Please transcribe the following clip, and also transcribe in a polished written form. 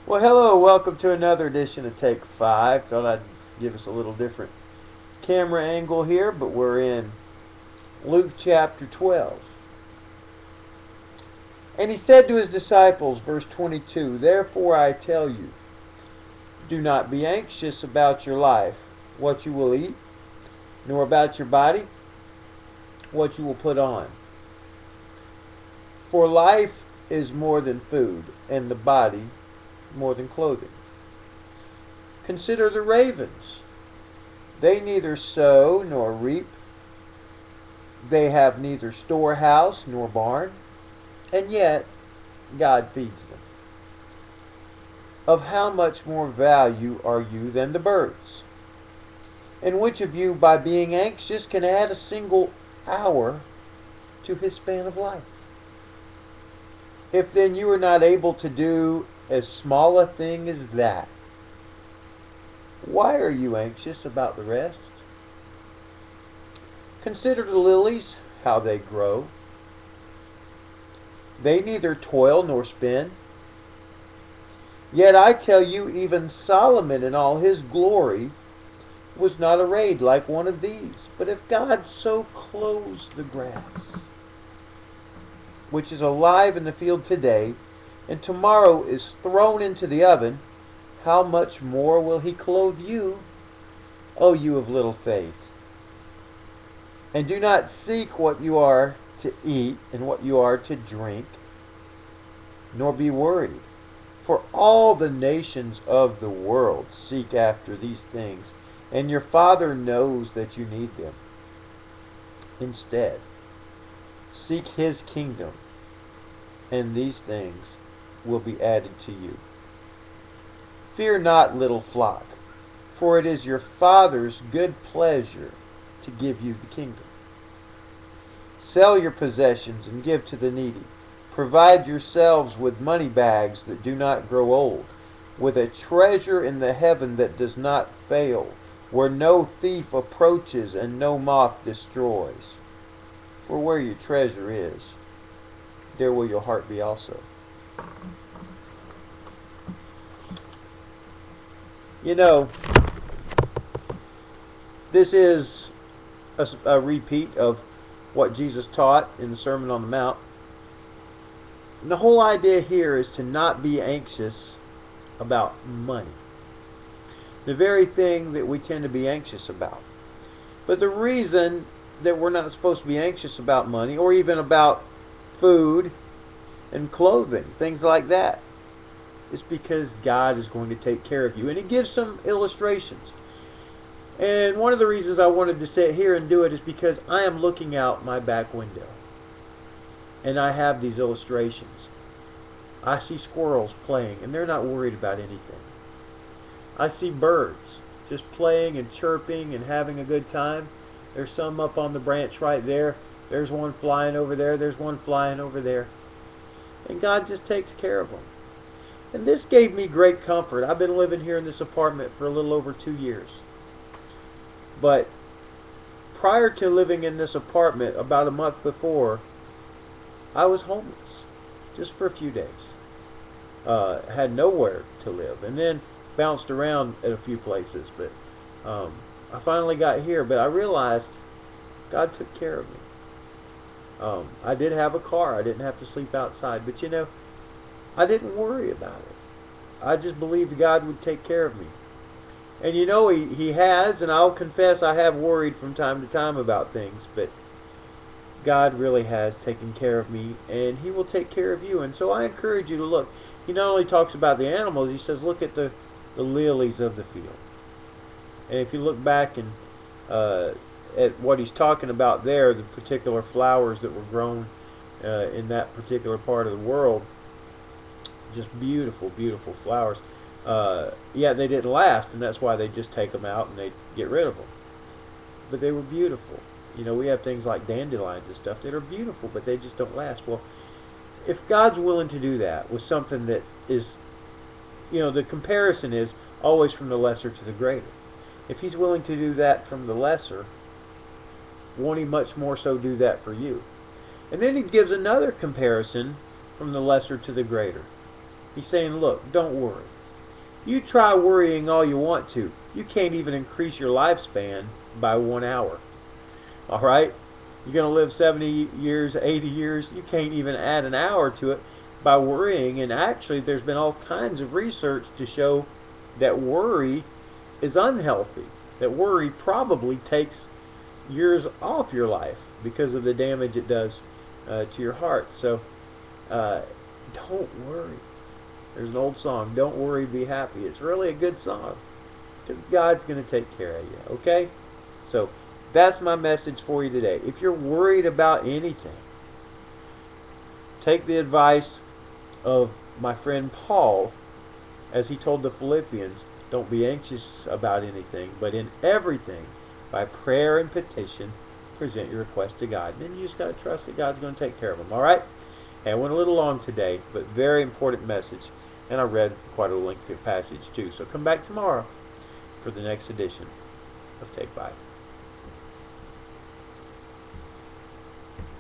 Well, hello, welcome to another edition of Take 5. Thought I'd give us a little different camera angle here, but we're in Luke chapter 12. And he said to his disciples, verse 22, "Therefore I tell you, do not be anxious about your life, what you will eat, nor about your body, what you will put on. For life is more than food, and the body more than clothing. Consider the ravens. They neither sow nor reap. They have neither storehouse nor barn, and yet God feeds them. Of how much more value are you than the birds? And which of you, by being anxious, can add a single hour to his span of life? If then you are not able to do as small a thing as that, why are you anxious about the rest? Consider the lilies, how they grow. They neither toil nor spin. Yet I tell you, even Solomon in all his glory was not arrayed like one of these. But if God so clothes the grass, which is alive in the field today, and tomorrow is thrown into the oven, how much more will he clothe you, O you of little faith? And do not seek what you are to eat and what you are to drink, nor be worried. For all the nations of the world seek after these things, and your Father knows that you need them. Instead, seek his kingdom, and these things will be added to you. Fear not, little flock, for it is your Father's good pleasure to give you the kingdom. Sell your possessions and give to the needy. Provide yourselves with money bags that do not grow old, with a treasure in the heaven that does not fail, where no thief approaches and no moth destroys. For where your treasure is, there will your heart be also." You know, this is a repeat of what Jesus taught in the Sermon on the Mount. And the whole idea here is to not be anxious about money. The very thing that we tend to be anxious about. But the reason that we're not supposed to be anxious about money, or even about food and clothing, things like that, is because God is going to take care of you. And he gives some illustrations. And one of the reasons I wanted to sit here and do it is because I am looking out my back window. And I have these illustrations. I see squirrels playing, and they're not worried about anything. I see birds just playing and chirping and having a good time. There's some up on the branch right there. There's one flying over there. There's one flying over there. And God just takes care of them. And this gave me great comfort. I've been living here in this apartment for a little over 2 years. But prior to living in this apartment, about a month before, I was homeless just for a few days. Had nowhere to live, and then bounced around at a few places. But I finally got here. But I realized God took care of me. I did have a car. I didn't have to sleep outside. But you know, I didn't worry about it. I just believed God would take care of me. And you know, he has, and I'll confess I have worried from time to time about things, but God really has taken care of me, and he will take care of you. And so I encourage you to look. He not only talks about the animals, he says, look at the lilies of the field. And if you look back and at what he's talking about there, the particular flowers that were grown in that particular part of the world, just beautiful, beautiful flowers. Yeah, they didn't last, and that's why they just take them out and they get rid of them. But they were beautiful. You know, we have things like dandelions and stuff that are beautiful, but they just don't last. Well, if God's willing to do that with something that is, you know, the comparison is always from the lesser to the greater. If he's willing to do that from the lesser, won't he much more so do that for you? And then he gives another comparison from the lesser to the greater. He's saying, look, don't worry. You try worrying all you want to. You can't even increase your lifespan by 1 hour. All right? You're going to live 70 years, 80 years. You can't even add an hour to it by worrying. And actually, there's been all kinds of research to show that worry is unhealthy. That worry probably takes years off your life because of the damage it does to your heart. So don't worry. There's an old song, "Don't Worry, Be Happy." It's really a good song because God's going to take care of you, okay? So that's my message for you today. If you're worried about anything, take the advice of my friend Paul as he told the Philippians, don't be anxious about anything, but in everything, by prayer and petition, present your request to God. Then you just got to trust that God's going to take care of them, all right? And I went a little long today, but very important message. And I read quite a lengthy passage too. So come back tomorrow for the next edition of Take 5.